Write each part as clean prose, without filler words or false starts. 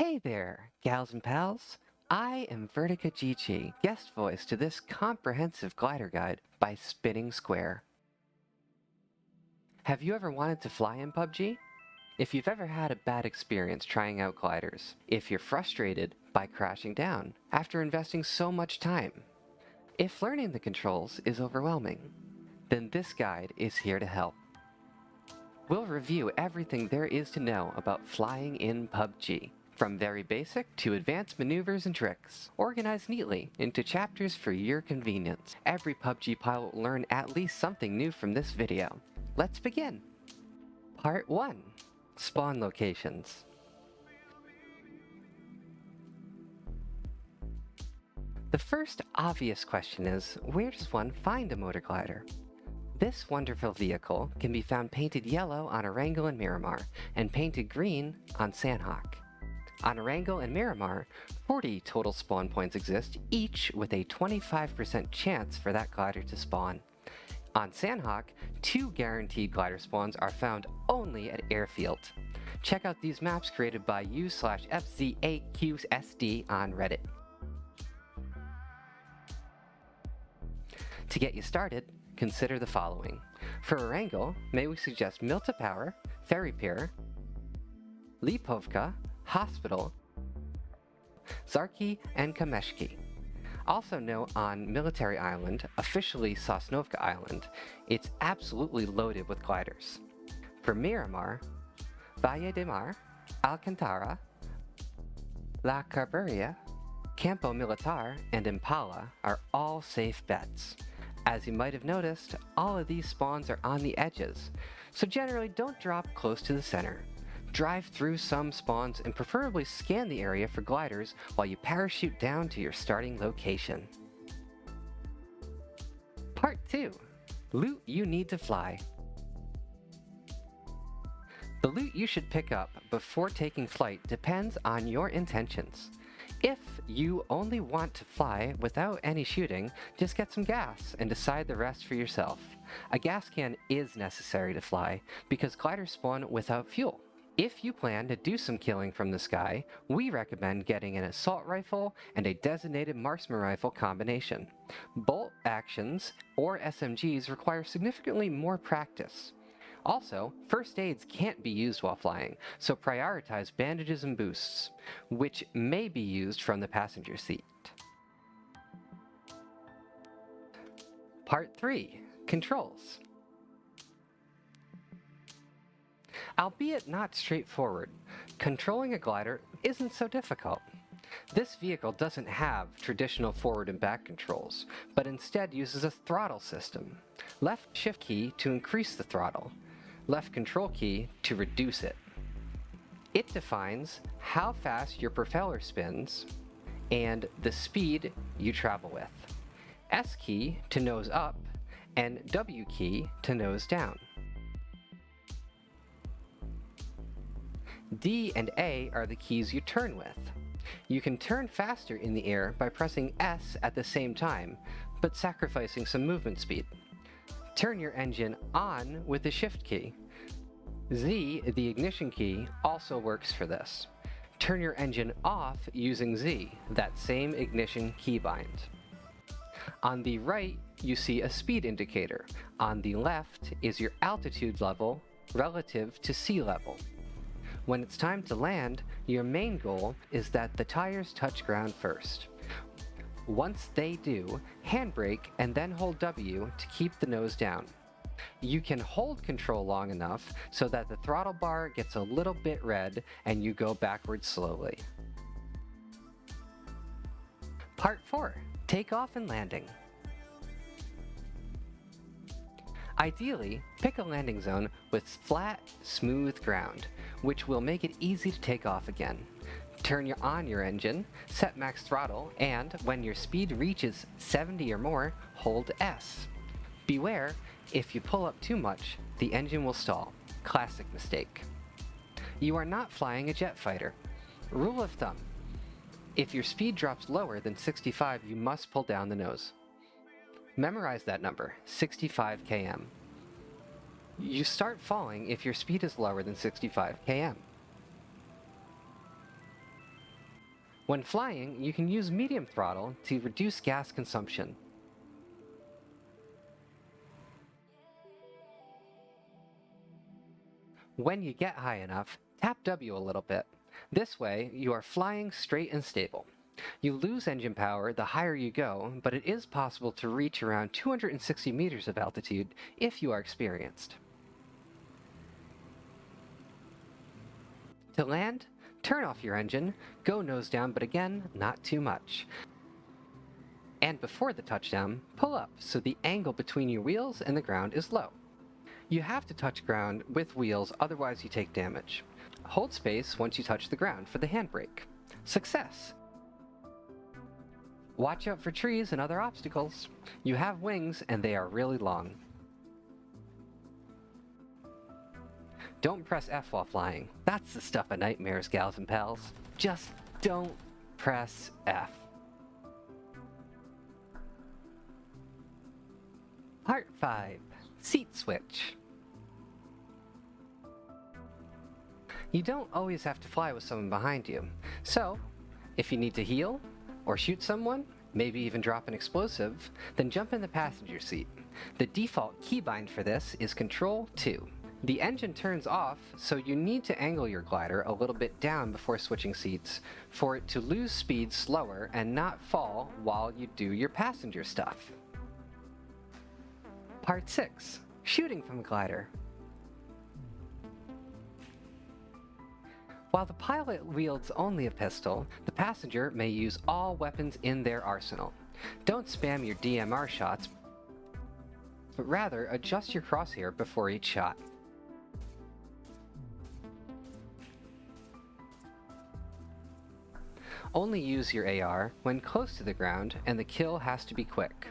Hey there, gals and pals. I am VerticaGG, guest voice to this comprehensive glider guide by Spinning Square. Have you ever wanted to fly in PUBG? If you've ever had a bad experience trying out gliders, if you're frustrated by crashing down after investing so much time, if learning the controls is overwhelming, then this guide is here to help. We'll review everything there is to know about flying in PUBG, from very basic to advanced maneuvers and tricks, organized neatly into chapters for your convenience. Every PUBG pilot will learn at least something new from this video. Let's begin! Part 1. Spawn Locations. The first obvious question is, where does one find a motor glider? This wonderful vehicle can be found painted yellow on Erangel and Miramar, and painted green on Sandhawk. On Erangel and Miramar, 40 total spawn points exist, each with a 25% chance for that glider to spawn. On Sandhawk, 2 guaranteed glider spawns are found only at Airfield. Check out these maps created by u/FZ8QSD on Reddit. To get you started, consider the following. For Erangel, may we suggest Milta Power, Ferry Pier, Lipovka, Hospital, Zarki, and Kameshki. Also know on Military Island, officially Sosnovka Island, it's absolutely loaded with gliders. For Miramar, Valle de Mar, Alcantara, La Carburia, Campo Militar, and Impala are all safe bets. As you might have noticed, all of these spawns are on the edges, so generally don't drop close to the center. Drive through some spawns and preferably scan the area for gliders while you parachute down to your starting location. Part 2. Loot you need to fly. The loot you should pick up before taking flight depends on your intentions. If you only want to fly without any shooting, just get some gas and decide the rest for yourself. A gas can is necessary to fly because gliders spawn without fuel. If you plan to do some killing from the sky, we recommend getting an assault rifle and a designated marksman rifle combination. Bolt actions or SMGs require significantly more practice. Also, first aids can't be used while flying, so prioritize bandages and boosts, which may be used from the passenger seat. Part 3. Controls. Albeit not straightforward, controlling a glider isn't so difficult. This vehicle doesn't have traditional forward and back controls, but instead uses a throttle system. Left shift key to increase the throttle, left control key to reduce it. It defines how fast your propeller spins and the speed you travel with. S key to nose up and W key to nose down. D and A are the keys you turn with. You can turn faster in the air by pressing S at the same time, but sacrificing some movement speed. Turn your engine on with the shift key. Z, the ignition key, also works for this. Turn your engine off using Z, that same ignition keybind. On the right, you see a speed indicator. On the left is your altitude level relative to sea level. When it's time to land, your main goal is that the tires touch ground first. Once they do, handbrake and then hold W to keep the nose down. You can hold control long enough so that the throttle bar gets a little bit red and you go backwards slowly. Part 4. Takeoff and landing. Ideally, pick a landing zone with flat, smooth ground, which will make it easy to take off again. Turn on your engine, set max throttle, and when your speed reaches 70 or more, hold S. Beware, if you pull up too much, the engine will stall. Classic mistake. You are not flying a jet fighter. Rule of thumb: if your speed drops lower than 65, you must pull down the nose. Memorize that number, 65 km. You start falling if your speed is lower than 65 km. When flying, you can use medium throttle to reduce gas consumption. When you get high enough, tap W a little bit. This way, you are flying straight and stable. You lose engine power the higher you go, but it is possible to reach around 260 meters of altitude if you are experienced. To land, turn off your engine, go nose down, but again, not too much. And before the touchdown, pull up so the angle between your wheels and the ground is low. You have to touch ground with wheels, otherwise you take damage. Hold space once you touch the ground for the handbrake. Success! Watch out for trees and other obstacles. You have wings and they are really long. Don't press F while flying. That's the stuff of nightmares, gals and pals. Just don't press F. Part 5. Seat switch. You don't always have to fly with someone behind you. So, if you need to heal, or shoot someone, maybe even drop an explosive, then jump in the passenger seat. The default keybind for this is Control 2. The engine turns off, so you need to angle your glider a little bit down before switching seats for it to lose speed slower and not fall while you do your passenger stuff. Part 6. Shooting from a glider. While the pilot wields only a pistol, the passenger may use all weapons in their arsenal. Don't spam your DMR shots, but rather adjust your crosshair before each shot. Only use your AR when close to the ground, and the kill has to be quick.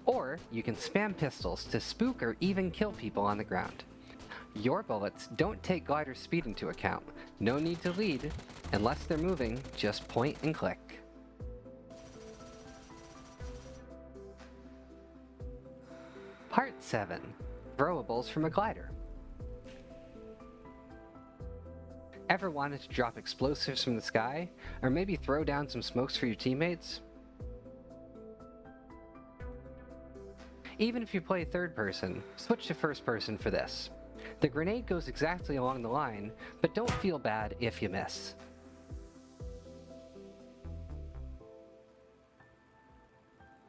Or you can spam pistols to spook or even kill people on the ground. Your bullets don't take glider speed into account. No need to lead. Unless they're moving, just point and click. Part 7. Throwables from a glider. Ever wanted to drop explosives from the sky? Or maybe throw down some smokes for your teammates? Even if you play third person, switch to first person for this. The grenade goes exactly along the line, but don't feel bad if you miss.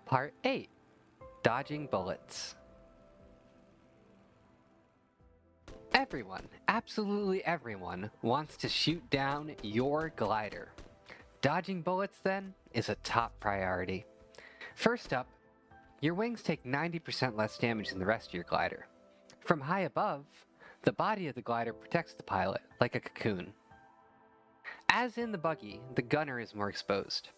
Part 8. Dodging bullets. Everyone, absolutely everyone, wants to shoot down your glider. Dodging bullets, then, is a top priority. First up, your wings take 90% less damage than the rest of your glider. From high above, the body of the glider protects the pilot, like a cocoon. As in the buggy, the gunner is more exposed.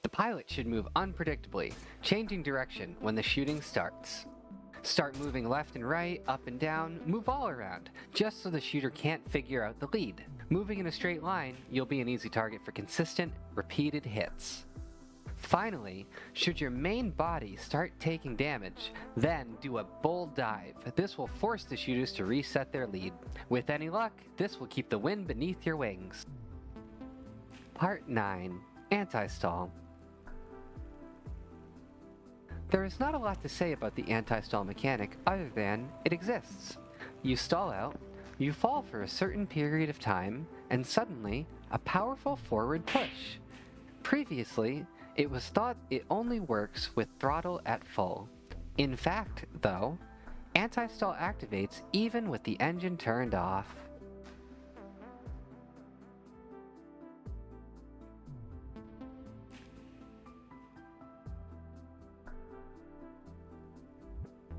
The pilot should move unpredictably, changing direction when the shooting starts. Start moving left and right, up and down, move all around, just so the shooter can't figure out the lead. Moving in a straight line, you'll be an easy target for consistent, repeated hits. Finally, should your main body start taking damage, then do a bold dive. This will force the shooters to reset their lead. With any luck, this will keep the wind beneath your wings. Part 9. Anti-stall. There is not a lot to say about the anti-stall mechanic other than it exists. You stall out, you fall for a certain period of time, and suddenly, a powerful forward push. Previously, it was thought it only works with throttle at full. In fact, though, anti-stall activates even with the engine turned off.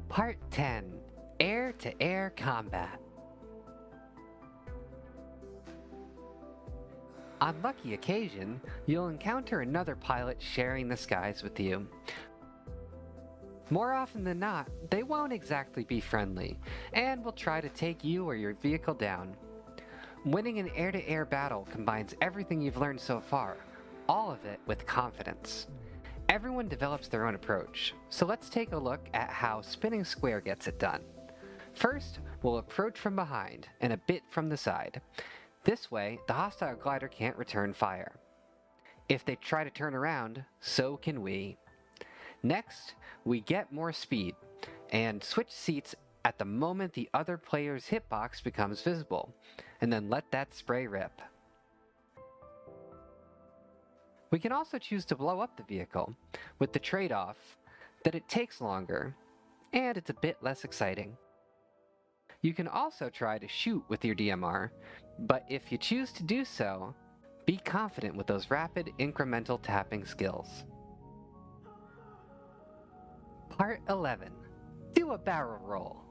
Part 10. Air-to-air combat. On lucky occasion, you'll encounter another pilot sharing the skies with you. More often than not, they won't exactly be friendly, and will try to take you or your vehicle down. Winning an air-to-air battle combines everything you've learned so far, all of it with confidence. Everyone develops their own approach, so let's take a look at how Spinning Square gets it done. First, will approach from behind and a bit from the side. This way, the hostile glider can't return fire. If they try to turn around, so can we. Next, we get more speed, and switch seats at the moment the other player's hitbox becomes visible, and then let that spray rip. We can also choose to blow up the vehicle, with the trade-off that it takes longer, and it's a bit less exciting. You can also try to shoot with your DMR, but if you choose to do so, be confident with those rapid incremental tapping skills. Part 11. Do a barrel roll.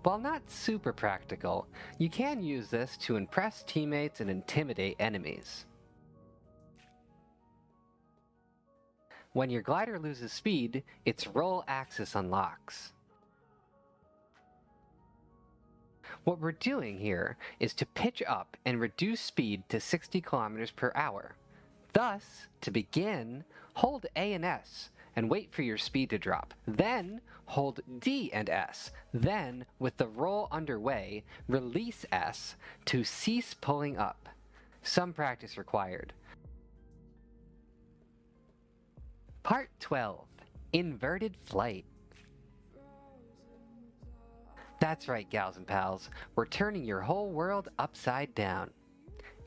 While not super practical, you can use this to impress teammates and intimidate enemies. When your glider loses speed, its roll axis unlocks. What we're doing here is to pitch up and reduce speed to 60 kilometers per hour. Thus, to begin, hold A and S and wait for your speed to drop. Then, hold D and S. Then, with the roll underway, release S to cease pulling up. Some practice required. Part 12. Inverted Flight. That's right, gals and pals. We're turning your whole world upside down.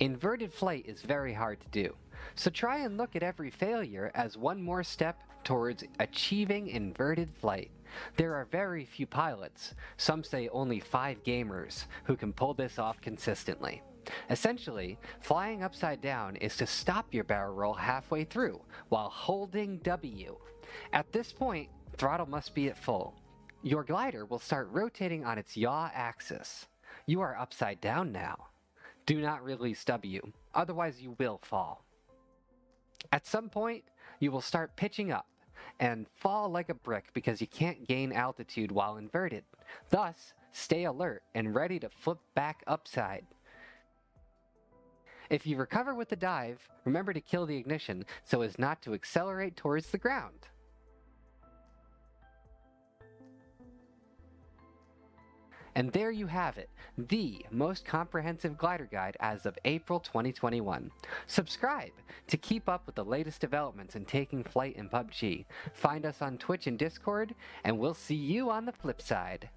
Inverted flight is very hard to do, so try and look at every failure as one more step towards achieving inverted flight. There are very few pilots, some say only 5 gamers, who can pull this off consistently. Essentially, flying upside down is to stop your barrel roll halfway through while holding W. At this point, throttle must be at full. Your glider will start rotating on its yaw axis. You are upside down now. Do not release W, otherwise you will fall. At some point, you will start pitching up and fall like a brick because you can't gain altitude while inverted. Thus, stay alert and ready to flip back upside. If you recover with the dive, remember to kill the ignition so as not to accelerate towards the ground. And there you have it, the most comprehensive glider guide as of April 2021. Subscribe to keep up with the latest developments in taking flight in PUBG. Find us on Twitch and Discord, and we'll see you on the flip side.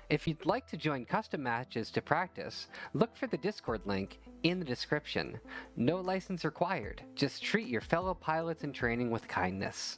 If you'd like to join custom matches to practice, look for the Discord link in the description. No license required, just treat your fellow pilots in training with kindness.